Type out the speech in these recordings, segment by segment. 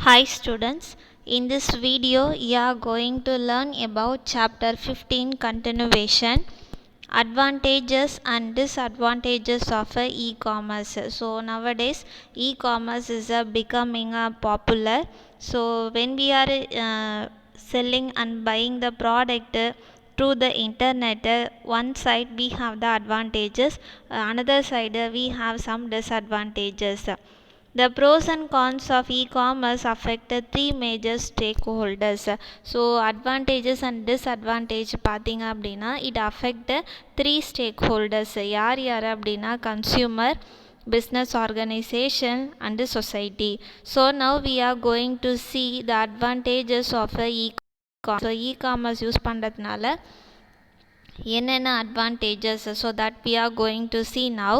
Hi students, in this video you are going to learn about chapter 15 continuation, advantages and disadvantages of e-commerce. So nowadays e-commerce is becoming popular. So when we are selling and buying the product through the internet, one side we have the advantages, another side we have some disadvantages. The pros and cons of e-commerce affect three major stakeholders. So advantages and disadvantage பார்த்தீங்க அப்படின்னா it affect three stakeholders. யார் யார் அப்படின்னா consumer, business organization and society. So now we are going to see the advantages of e-commerce. So e-commerce use பண்ணுறதுனால என்னென்ன advantages, so that we are going to see now.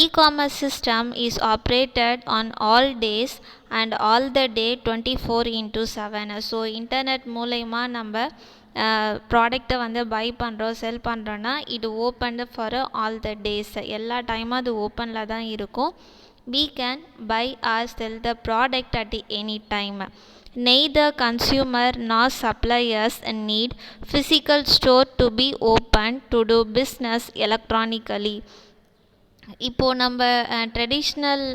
E-commerce system is operated on all days and all the day 24/7. So internet மூலயமா நம்ம ப்ராடக்டை வந்து by பண்ணுறோம் செல் பண்ணுறோன்னா இது open for all the days, எல்லா டைமும் அது ஓப்பனில் தான் இருக்கும். We can buy or sell the product at any time. Neither consumer nor suppliers need physical store to be open to do business electronically. இப்போது நம்ம ட்ரெடிஷ்னல்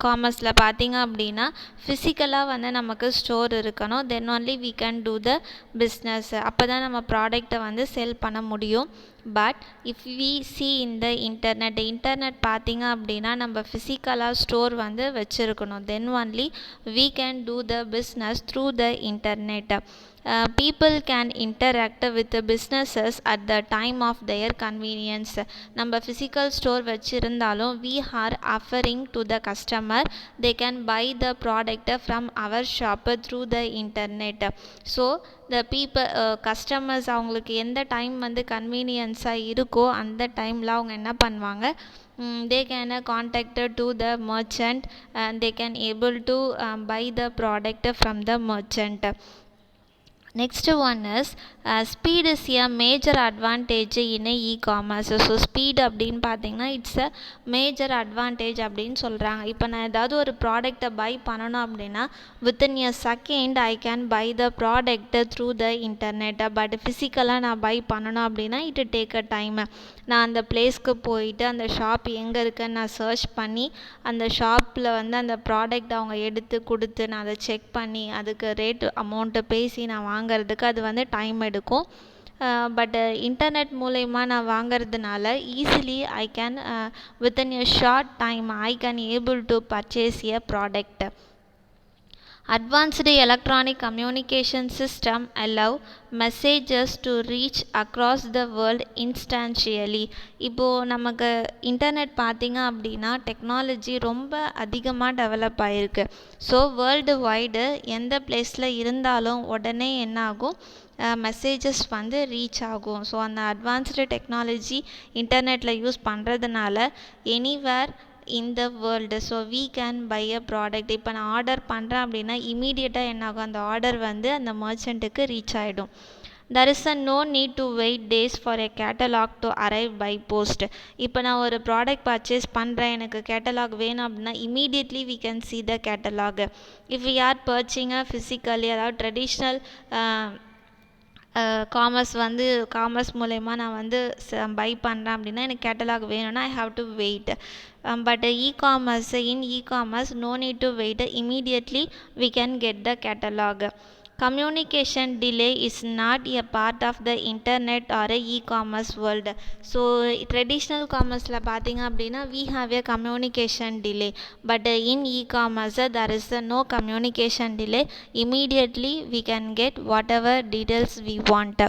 காமர்ஸில் பார்த்தீங்க அப்படின்னா ஃபிசிக்கலாக வந்து நமக்கு ஸ்டோர் இருக்கணும், தென் only we can do the business. அப்போ தான் நம்ம ப்ராடக்டை வந்து செல் பண்ண முடியும். But if we see in the internet பார்த்தீங்க அப்படின்னா நம்ம ஃபிசிக்கலாக ஸ்டோர் வந்து வச்சுருக்கணும், then only we can do the business through the internet. People can interact with the businesses at the time of their convenience. நம்ம physical store வச்சுருந்தாலும் we are offering to the customer, they can buy the product from our shop through the internet. So the people customers அவங்களுக்கு எந்த time வந்து கன்வீனியன்ஸாக இருக்கோ அந்த டைமில் அவங்க என்ன பண்ணுவாங்க, they can contact to the merchant and they can able to buy the product from the merchant. Next one is speed is a major advantage in e-commerce. So speed அப்படின்னு பார்த்தீங்கன்னா இட்ஸ் அ மேஜர் அட்வான்டேஜ் அப்படின்னு சொல்கிறாங்க. இப்போ நான் ஏதாவது ஒரு ப்ராடக்டை buy பண்ணணும் அப்படின்னா within a second I can buy the product through the internet. But ஃபிசிக்கலாக நான் பை பண்ணணும் அப்படின்னா இட் டேக் அ டைம். நான் அந்த பிளேஸ்க்கு போயிட்டு அந்த ஷாப் எங்கே இருக்குன்னு நான் சர்ச் பண்ணி அந்த ஷாப்பில் வந்து அந்த ப்ராடக்ட் அவங்க எடுத்து கொடுத்து நான் அதை செக் பண்ணி அதுக்கு ரேட் அமௌண்ட்டை பேசி நான் வாங்கிறதுக்கு அது வந்து டைம் எடுக்கும். பட் இன்டர்நெட் மூலயமா நான் வாங்கிறதுனால easily I can within a short time I can able to purchase a product. Advanced electronic communication system allow messages to reach across the world instantaneously. இப்போது நமக்கு இன்டர்நெட் பார்த்திங்க அப்படின்னா டெக்னாலஜி ரொம்ப அதிகமாக டெவலப் ஆகிருக்கு. ஸோ வேர்ல்டு வைடு எந்த பிளேஸில் இருந்தாலும் உடனே என்ன ஆகும், மெசேஜஸ் வந்து ரீச் ஆகும். ஸோ அந்த அட்வான்ஸ்டு டெக்னாலஜி இன்டர்நெட்டில் யூஸ் பண்ணுறதுனால anywhere in the world so we can buy a product. இப்போ நான் ஆர்டர் பண்ணுறேன் அப்படின்னா இமீடியட்டாக என்ன ஆகும், அந்த ஆர்டர் வந்து அந்த மர்ச்சண்ட்டுக்கு ரீச் ஆகிடும். there is a no need to wait days for a catalog to arrive by post. இப்போ நான் ஒரு ப்ராடக்ட் பர்ச்சேஸ் பண்ணுறேன், எனக்கு கேட்டலாக் வேணும் அப்படின்னா immediately we can see the catalog. if we are purchasing physically, அதாவது ட்ரெடிஷ்னல் காமர்ஸ் மூலயமா நான் வந்து பை பண்ணுறேன் அப்படின்னா எனக்கு கேட்டலாக் வேணும்னா I have to wait. But e-commerce no need to wait, immediately we can get the catalogue. Communication delay is not a part of the internet or a e-commerce world. So traditional காமர்ஸில் பார்த்தீங்க அப்படின்னா we have a communication delay, but in e-commerce there is no communication delay. Immediately we can get whatever details we want.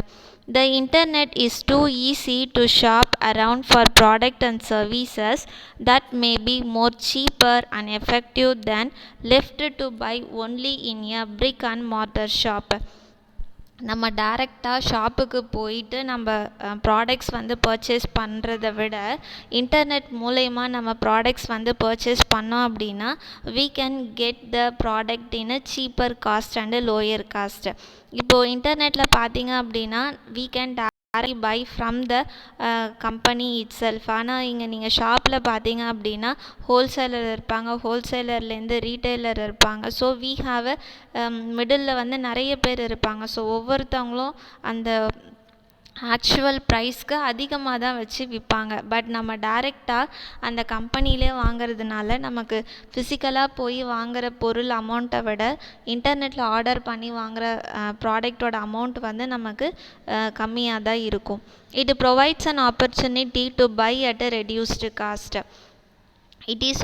The internet is too easy to shop around for product and services that may be more cheaper and effective than left to buy only in a brick and mortar shop. நம்ம டைரெக்டாக ஷாப்புக்கு போயிட்டு நம்ம products வந்து purchase பண்ணுறத விட internet மூலயமா நம்ம ப்ராடக்ட்ஸ் வந்து பர்ச்சேஸ் பண்ணோம் அப்படின்னா we can get the product in a cheaper cost and lower cost. இப்போது இன்டர்நெட்டில் பார்த்தீங்க அப்படின்னா we can buy from the company itself. ஆனால் இங்கே நீங்கள் ஷாப்பில் பார்த்தீங்க அப்படின்னா ஹோல்சேலர் இருப்பாங்க, ஹோல்சேலர்லேருந்து ரீட்டைலர் இருப்பாங்க. So we have a middle வந்து நிறைய பேர் இருப்பாங்க. ஸோ ஒவ்வொருத்தவங்களும் அந்த ஆக்சுவல் ப்ரைஸ்க்கு அதிகமாக தான் வச்சு விற்பாங்க. பட் நம்ம டைரெக்டாக அந்த கம்பெனிலே வாங்கிறதுனால நமக்கு ஃபிசிக்கலாக போய் வாங்குகிற பொருள் அமௌண்ட்டை விட இன்டர்நெட்டில் ஆர்டர் பண்ணி வாங்குகிற ப்ராடக்டோட அமௌண்ட் வந்து நமக்கு கம்மியாக தான் இருக்கும். It provides an opportunity to by at a reduced cost. It is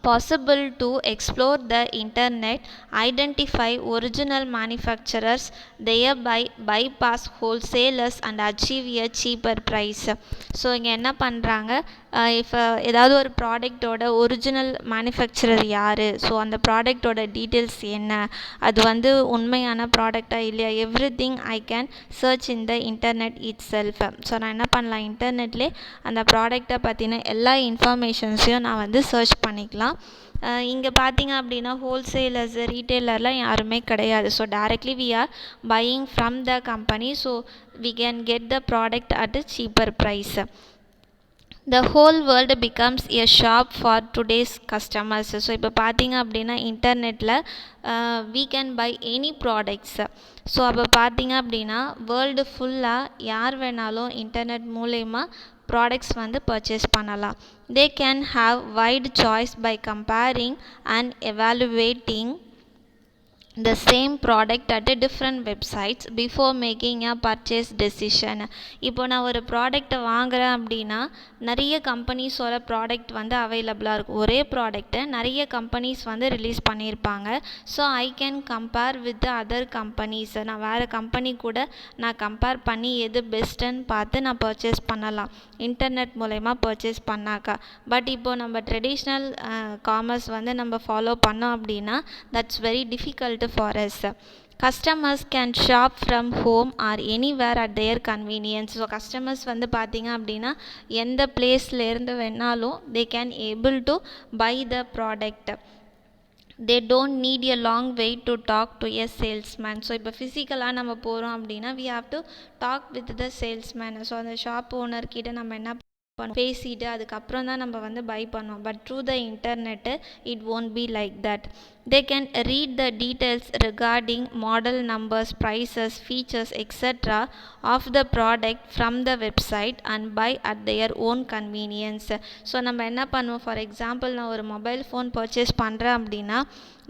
possible to explore the internet, identify original manufacturers, thereby bypass wholesalers and achieve a cheaper price. So இங்கே என்ன பண்ணுறாங்க, இப்போ ஏதாவது ஒரு ப்ராடக்டோட ஒரிஜினல் மேனுஃபேக்சரர் யார், so அந்த ப்ராடக்டோட டீட்டெயில்ஸ் என்ன, அது வந்து உண்மையான ப்ராடக்டாக இல்லையா, everything I can search in the internet itself. So நான் என்ன பண்ணலாம், இன்டர்நெட்லேயே அந்த ப்ராடக்டை பற்றின எல்லா இன்ஃபர்மேஷன்ஸையும் நான் வந்து சர்ச் பண்ணிக்கலாம். இங்கே பார்த்தீங்க அப்படின்னா ஹோல்சேலர்ஸ் ரீட்டைலர்லாம் யாருமே கிடையாது. So directly we are buying from the company. So we can get the product at a cheaper price. The whole world becomes a shop for today's customers. So இப்போ பார்த்தீங்க அப்படின்னா இன்டர்நெட்டில் we can buy any products. So அப்போ பார்த்தீங்க அப்படின்னா world ஃபுல்லாக யார் வேணாலும் இன்டர்நெட் மூலயமா ப்ராடக்ட்ஸ் வந்து பர்ச்சேஸ் பண்ணலாம். They can have wide choice by comparing and evaluating the same product at a different websites before making a purchase decision. இப்போ நான் ஒரு ப்ராடக்ட்டை வாங்குகிறேன் அப்படின்னா நிறைய கம்பெனிஸோட ப்ராடக்ட் வந்து அவைலபிளாக இருக்கும். ஒரே ப்ராடக்ட்டை நிறைய கம்பெனிஸ் வந்து ரிலீஸ் பண்ணியிருப்பாங்க. So I can compare with other companies. நான் வேறு கம்பெனி கூட நான் கம்பேர் பண்ணி எது பெஸ்ட்டுன்னு பார்த்து நான் பர்ச்சேஸ் பண்ணலாம் இன்டர்நெட் மூலயமா பர்ச்சேஸ் பண்ணாக்கா. பட் இப்போது நம்ம ட்ரெடிஷ்னல் காமர்ஸ் வந்து நம்ம ஃபாலோ பண்ணோம் அப்படின்னா that's very difficult for us. Customers can shop from home or anywhere at their convenience. So customers வந்து பார்த்தீங்க அப்படின்னா எந்த பிளேஸ்லேருந்து வேணாலும் they can able to buy the product. They don't need a long wait to talk to a salesman. So இப்போ ஃபிசிக்கலாக நம்ம போகிறோம் அப்படின்னா we have to talk with the salesman. So அந்த ஷாப் ஓனர்கிட்ட நம்ம என்ன பேசிட்டு அதுக்கப்புறம் தான் நம்ம வந்து பை பண்ணுவோம். But through the internet it won't be like that. They can read the details regarding model numbers, prices, features, etc. of the product from the website and buy at their own convenience. So நம்ம என்ன பண்ணுவோம், for example நான் ஒரு mobile phone purchase பண்ணுறேன் அப்படின்னா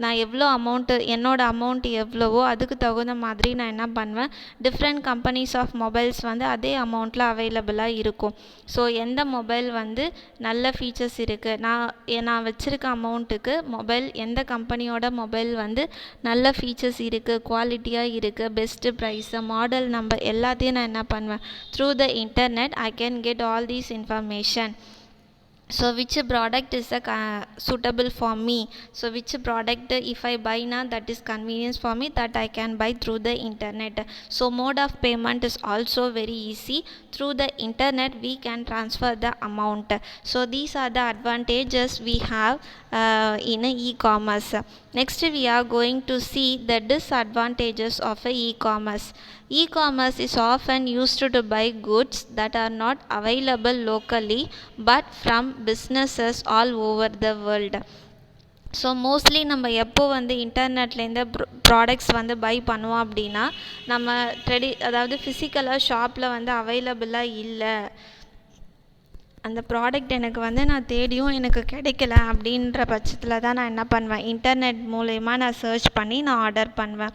நான் எவ்வளோ amount என்னோடய அமௌண்ட் எவ்வளவோ அதுக்கு தகுந்த மாதிரி நான் என்ன பண்ணுவேன், டிஃப்ரெண்ட் கம்பெனிஸ் ஆஃப் மொபைல்ஸ் வந்து அதே அமௌண்ட்டில் அவைலபிளாக இருக்கும். ஸோ எந்த மொபைல் வந்து நல்ல ஃபீச்சர்ஸ் இருக்குது, நான் வச்சுருக்க அமௌண்ட்டுக்கு மொபைல் எந்த கம்பெனியோட மொபைல் வந்து நல்ல ஃபீச்சர்ஸ் இருக்குது, குவாலிட்டியாக இருக்குது, பெஸ்ட்டு ப்ரைஸு, மாடல் நம்பர் எல்லாத்தையும் நான் என்ன பண்ணுவேன், through the internet I can get all these information. So which product is suitable for me, so which product if I buy now that is convenience for me, that I can buy through the internet. So mode of payment is also very easy. Through the internet we can transfer the amount. So these are the advantages we have in e-commerce. Next we are going to see the disadvantages of e-commerce. E-commerce is often used to buy goods that are not available locally but from businesses all over the world. So mostly நம்ம எப்போ வந்து இன்டர்நெட்லேருந்து products வந்து by பண்ணுவோம் அப்படின்னா நம்ம அதாவது ஃபிசிக்கலாக ஷாப்பில் வந்து அவைலபிளாக இல்லை, அந்த ப்ராடக்ட் எனக்கு வந்து நான் தேடியும் எனக்கு கிடைக்கல அப்படின்ற பட்சத்தில் தான் நான் என்ன பண்ணுவேன், இன்டர்நெட் மூலயமா நான் சர்ச் பண்ணி நான் ஆர்டர் பண்ணுவேன்.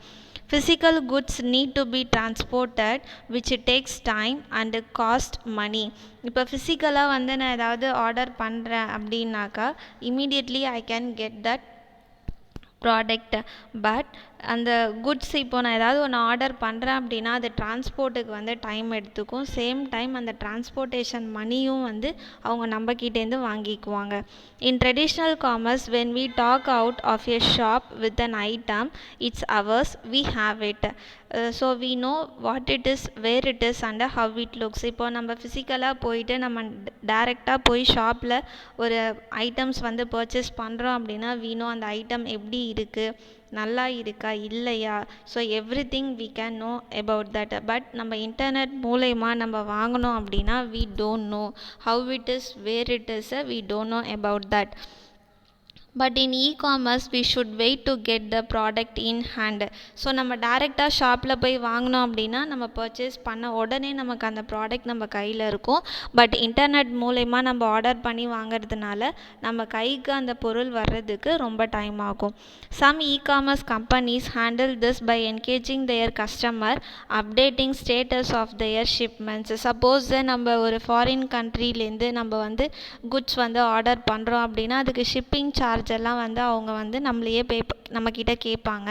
Physical goods need to be transported which takes time and cost money. இப்போ ஃபிசிக்கலாக வந்து நான் ஏதாவது ஆர்டர் பண்ணுறேன் அப்படின்னாக்கா immediately I can get that product. But அந்த குட்ஸ் இப்போ நான் ஏதாவது ஒன்று ஆர்டர் பண்ணுறேன் அப்படின்னா அது டிரான்ஸ்போர்ட்டுக்கு வந்து டைம் எடுத்துக்கும். சேம் டைம் அந்த டிரான்ஸ்போர்ட்டேஷன் மணியும் வந்து அவங்க நம்மக்கிட்டேருந்து வாங்கிக்குவாங்க. In traditional commerce when we talk out of a shop with an item it's ours, we have it. So we know what it is, where it is and how it looks. இப்போ நம்ம ஃபிசிக்கலாக போயிட்டு நம்ம டைரெக்டாக போய் ஷாப்பில் ஒரு items வந்து பர்ச்சேஸ் பண்ணுறோம் அப்படின்னா வி நோ அந்த ஐட்டம் எப்படி இருக்குது, நல்லா இருக்கா இல்லையா, so everything we can know about that. But நம்ம இன்டர்நெட் மூலயமா நம்ம வாங்கினோம் அப்படின்னா we don't know how it is, where it is, we don't know about that. But in e-commerce we should wait to get the product in hand. So நம்ம டேரெக்டாக ஷாப்பில் போய் வாங்கினோம் அப்படின்னா நம்ம பர்ச்சேஸ் பண்ண உடனே நமக்கு அந்த ப்ராடக்ட் நம்ம கையில் இருக்கும். பட் இன்டர்நெட் மூலயமா நம்ம ஆர்டர் பண்ணி வாங்கிறதுனால நம்ம கைக்கு அந்த பொருள் வர்றதுக்கு ரொம்ப டைம் ஆகும். Some e-commerce companies handle this by engaging their customer updating status of their shipments. Suppose நம்ம ஒரு ஃபாரின் கண்ட்ரிலேருந்து நம்ம வந்து குட்ஸ் வந்து ஆர்டர் பண்ணுறோம் அப்படின்னா அதுக்கு ஷிப்பிங் சார்ஜ் எல்லாம் வந்து அவங்க வந்து நம்மளையே நம்மக்கிட்ட கேட்பாங்க.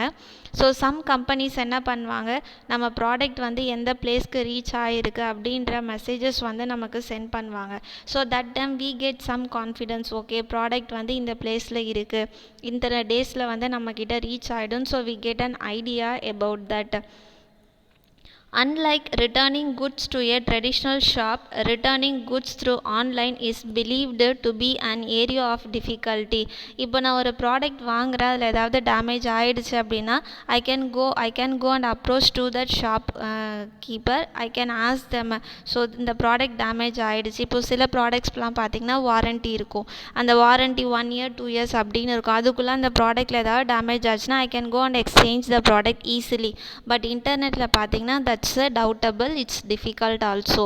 ஸோ சம் கம்பெனிஸ் என்ன பண்ணுவாங்க, நம்ம ப்ராடக்ட் வந்து எந்த பிளேஸ்க்கு ரீச் ஆகிருக்கு அப்படின்ற மெசேஜஸ் வந்து நமக்கு சென்ட் பண்ணுவாங்க. So that time we get some confidence, okay product வந்து இந்த பிளேஸில் இருக்குது, இந்த டேஸில் வந்து நம்மக்கிட்ட ரீச் ஆகிடும். So we get an idea about that. Unlike returning goods to a traditional shop, returning goods through online is believed to be an area of difficulty. இப்போ நான் ஒரு ப்ராடக்ட் வாங்குறேன், அதில் ஏதாவது டேமேஜ் ஆகிடுச்சு அப்படின்னா I can go and approach to that shopkeeper. I can ask them, so இந்த product damage ஆகிடுச்சு. இப்போ சில ப்ராடக்ட்ஸ்லாம் பார்த்திங்கன்னா வாரண்ட்டி இருக்கும், அந்த வாரண்ட்டி 1 year 2 years அப்படின்னு இருக்கும். அதுக்குள்ளே அந்த ப்ராடக்ட்டில் ஏதாவது டேமேஜ் ஆச்சுன்னா I can go and exchange the product easily. But இன்டர்நெட்டில் பார்த்திங்கன்னா that's doubtable, it's difficult also.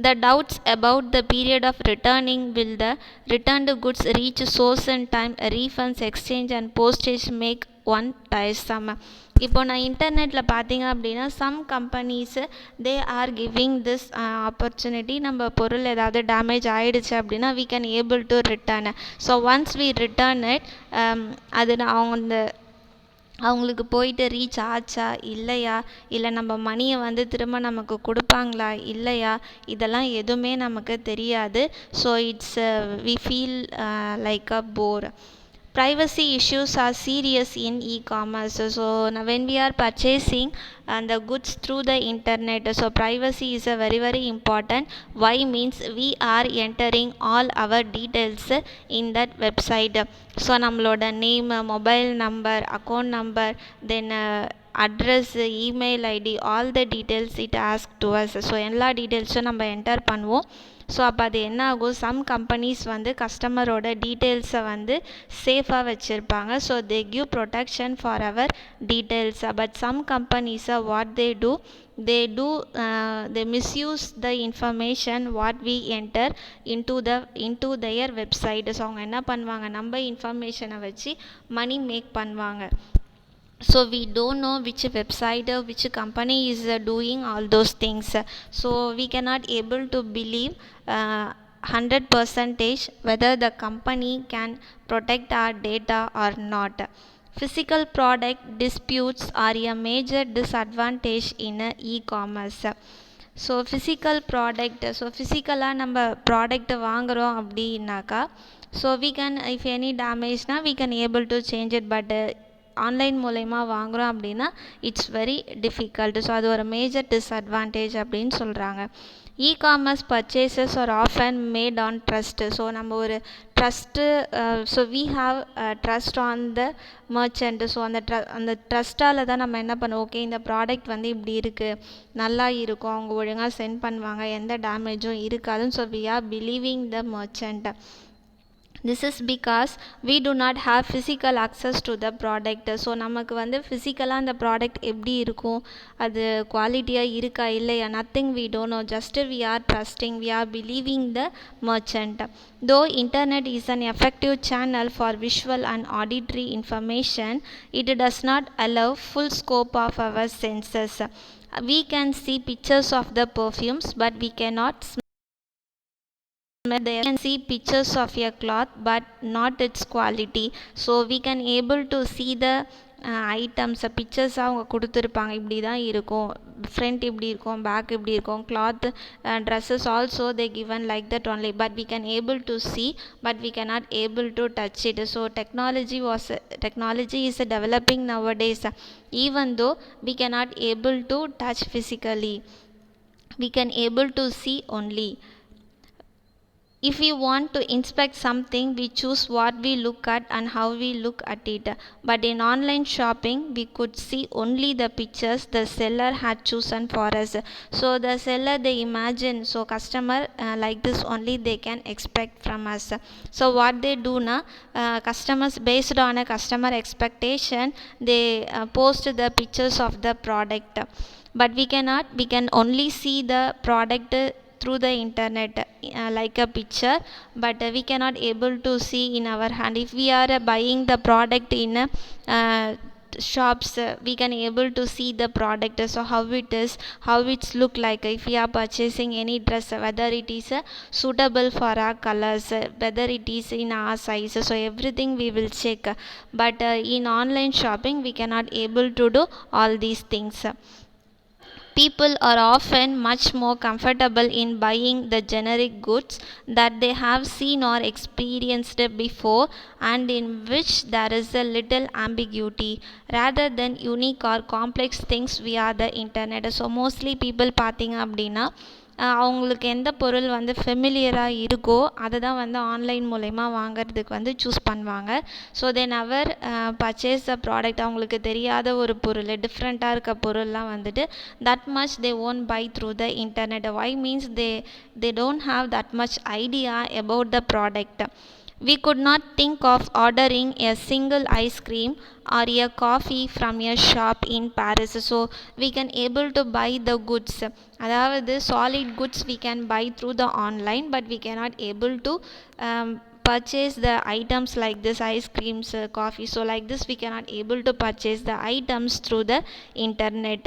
The doubts about the period of returning, will the returned goods reach source in time, refunds, exchange and postage make one tiresome. இப்போ நான் இன்டர்நெட்டில் பார்த்தீங்க அப்படின்னா some companies they are giving this opportunity. நம்ம பொருள் ஏதாவது damage ஆகிடுச்சு அப்படின்னா we can able to return. So once we return it, அது அவங்களுக்கு போயிட்டு ரீச் ஆச்சா இல்லையா, இல்லை நம்ம மணியை வந்து திரும்ப நமக்கு கொடுப்பாங்களா இல்லையா, இதெல்லாம் எதுவுமே நமக்கு தெரியாது. So it's we feel like a bore. Privacy issues are serious in e-commerce. So now when we are purchasing the goods through the internet, so privacy is a very important. Why means we are entering all our details in that website. So நம்மளோட name, mobile number, account number, then address, email ID, all the details it ask to us. So எல்லா டீட்டெயில்ஸும் நம்ம enter பண்ணுவோம். So அப்போ அது என்ன ஆகும், some companies வந்து கஸ்டமரோட டீட்டெயில்ஸை வந்து சேஃபாக வச்சுருப்பாங்க. So they give protection for our details. But some கம்பெனிஸை what they misuse the information what we enter into their website. So அவங்க என்ன பண்ணுவாங்க, நம்ம இன்ஃபர்மேஷனை வச்சு மணி மேக் பண்ணுவாங்க. So we don't know which website or which company is doing all those things. So we cannot able to believe 100% whether the company can protect our data or not. Physical product disputes are a major disadvantage in e-commerce. So physical product, so ஃபிசிக்கலாக நம்ம ப்ராடக்ட்டை வாங்குகிறோம் அப்படின்னாக்கா, so we can, if any டேமேஜ்னால் we can able to change it. But online மூலயமா வாங்குகிறோம் அப்படின்னா it's very difficult. So அது ஒரு மேஜர் டிஸ்அட்வான்டேஜ் அப்படின்னு சொல்கிறாங்க. E-commerce purchases are often made on trust. So நம்ம ஒரு trust, so we have trust on the merchant. So அந்த ட்ரஸ்ட்டால் தான் நம்ம என்ன பண்ணுவோம், ஓகே இந்த ப்ராடக்ட் வந்து இப்படி இருக்குது, நல்லா இருக்கும், அவங்க ஒழுங்காக சென்ட் பண்ணுவாங்க, எந்த டேமேஜும் இருக்காதுன்னு. So we are believing the merchant. This is because we do not have physical access to the product. So நமக்கு வந்து ஃபிசிக்கலாக அந்த ப்ராடக்ட் எப்படி இருக்கும், அது குவாலிட்டியாக இருக்கா இல்லையா, nothing we don't know. Just we are trusting, we are believing the merchant. Though internet is an effective channel for visual and auditory information, it does not allow full scope of our senses. We can see pictures of the perfumes, but we cannot smell. They can see pictures of a cloth but not its quality. So we can able to see the items, pictures அவங்க கொடுத்துருப்பாங்க, இப்படி தான் இருக்கும், front இப்படி இருக்கும், back இப்படி இருக்கும், cloth dresses also they given like that only. But we can able to see, but we cannot able to touch it. So technology is developing nowadays. Even though we cannot able to touch physically, we can able to see only. If we want to inspect something, we choose what we look at and how we look at it. But in online shopping, we could see only the pictures the seller had chosen for us. So the seller, they imagine, so customer like this only they can expect from us. So what they do now, customers, based on a customer expectation, they post the pictures of the product. But we can only see the product through the internet, like a picture, but we cannot able to see in our hand. If we are buying the product in shops, we can able to see the product, so how it is, how it's look like. If we are purchasing any dress, whether it is suitable for our colors, whether it is in our size, so everything we will check. But in online shopping, we cannot able to do all these things. People are often much more comfortable in buying the generic goods that they have seen or experienced before and in which there is a little ambiguity rather than unique or complex things via the internet. So mostly people பார்த்தீங்க அப்படின்னா அவங்களுக்கு எந்த பொருள் வந்து ஃபெமிலியராக இருக்கோ அதை தான் வந்து ஆன்லைன் மூலயமா வாங்கிறதுக்கு வந்து சூஸ் பண்ணுவாங்க. So they never purchase the product. அவங்களுக்கு தெரியாத ஒரு பொருள், டிஃப்ரெண்ட்டாக இருக்க பொருள்லாம் வந்துட்டு that much they won't buy through the internet. Why means they don't have that much idea about the product. We could not think of ordering a single ice cream or a coffee from a shop in Paris. So we can able to buy the goods. அதாவது solid goods we can buy through the online, but we cannot able to purchase the items like this ice creams, coffee. So like this we cannot able to purchase the items through the internet.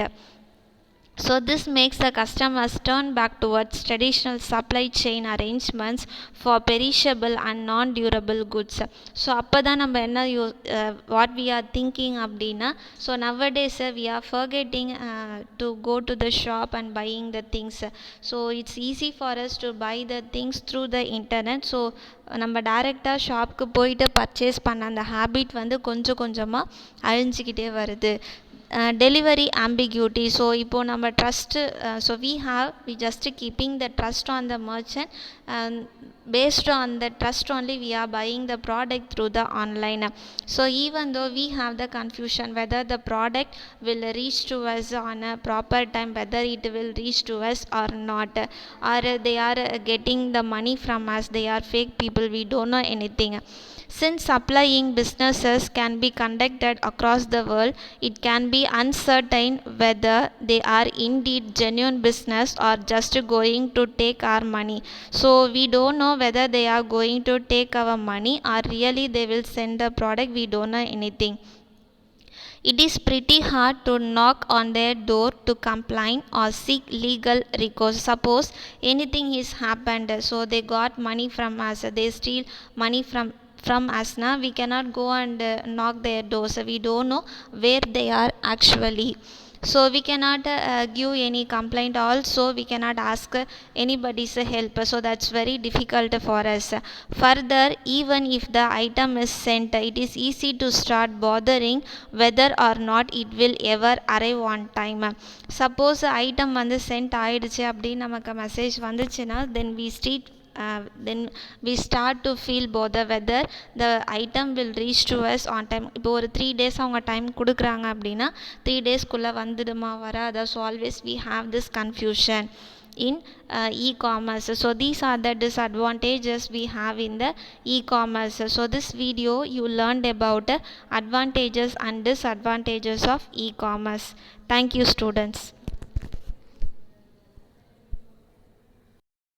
So this makes the customers turn back towards traditional supply chain arrangements for perishable and non-durable goods. So அப்போ தான் நம்ம என்ன what we are thinking அப்படின்னா, so nowadays we are forgetting to go to the shop and buying the things. So it's easy for us to buy the things through the internet. So நம்ம டைரெக்டாக ஷாப்புக்கு போயிட்டு purchase பண்ண அந்த habit வந்து கொஞ்சம் கொஞ்சமாக அழிஞ்சிக்கிட்டே வருது. Delivery ambiguity. So இப்போ நம்ம trust, so we just keeping the trust on the merchant, and based on the trust only we are buying the product through the online. So even though we have the confusion whether the product will reach to us on a proper time, whether it will reach to us or not, or they are getting the money from us, they are fake people, we don't know anything. Since supplying businesses can be conducted across the world, it can be uncertain whether they are indeed genuine business or just going to take our money. So we don't know whether they are going to take our money or really they will send the product. We don't know anything. It is pretty hard to knock on their door to complain or seek legal recourse. Suppose anything is happened, so they got money from us, they steal money from us. Now we cannot go and knock their doors. We don't know where they are actually. So we cannot give any complaint, also we cannot ask anybody's help. So that's very difficult for us. Further, even if the item is sent, it is easy to start bothering whether or not it will ever arrive on time. Suppose item வந்து sent ஆயிடுச்சு அப்படின்னு நமக்கு message வந்துச்சுன்னா, then we start to feel bother whether the item will reach to us on time. இப்போ ஒரு 3 days அவங்க time கொடுக்குறாங்க அப்படின்னா 3 daysக்குள்ளே வந்துடுமா வராதா. So always we have this confusion in e-commerce. So these are the disadvantages we have in the e-commerce. So this video you learned about advantages and disadvantages of e-commerce. Thank you students.